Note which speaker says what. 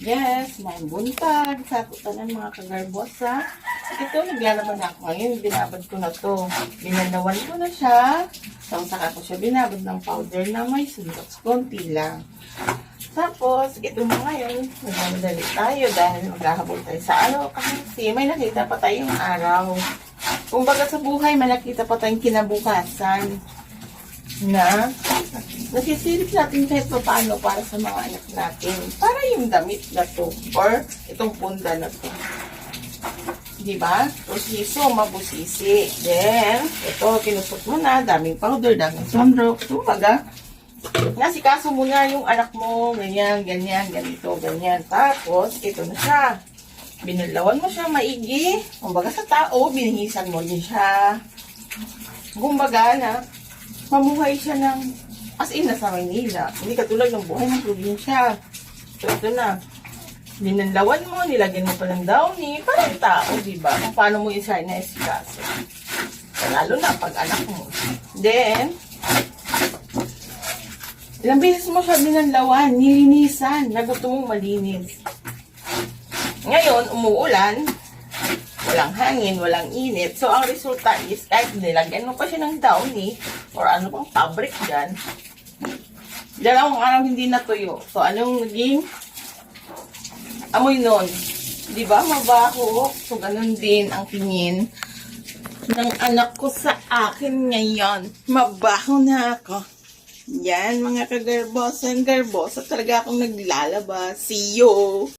Speaker 1: Yes, may buntag sa tanan mga kagarbosa. Ito, naglalaban ako ngayon. Binabad ko na to. Binanawan ko na siya. Tapos saka ko siya binabad ng powder na may sundots. Konti lang. Tapos, ito mo ngayon, magmamadali tayo dahil maghahabol tayo sa araw. Kasi may nakita pa tayong araw. Kung baga sa buhay, may nakita pa tayong kinabukasan na nasisilip natin kahit pa paano para sa mga anak natin. Para yung damit na to or itong punda na to. Diba? Pusiso, mabusisi. Then, ito, tinusok mo na. Daming powder, daming sunrock. So, baga, nasikaso mo na yung anak mo. Ganyan, ganyan, ganito, ganyan. Tapos, ito na siya. Binulawan mo siya maigi. Kumbaga sa tao, binihisan mo din siya. Kumbaga na, mamuhay siya ng as in nasa Maynila. Hindi katulad ng buhay ng probinsya. So, ito na. Binanlawan mo, nilagyan mo pa ng downy. Parang tao, diba? Kung paano mo isa na-esikaso. Lalo na pag anak mo. Then, ilang beses mo siya binanlawan, nilinisan, na gusto mong malinis. Ngayon, umuulan, walang hangin, walang init. So, ang resulta is, kahit nilagyan mo pa siya ng downy, or ano pang fabric dyan, dalawang araw hindi natuyo. So, anong naging amoy nun? Diba? Mabaho. So, ganun din ang tingin ng anak ko sa akin ngayon. Mabaho na ako. Yan, mga kagarbosa. Garbosa talaga akong naglalaba. See you!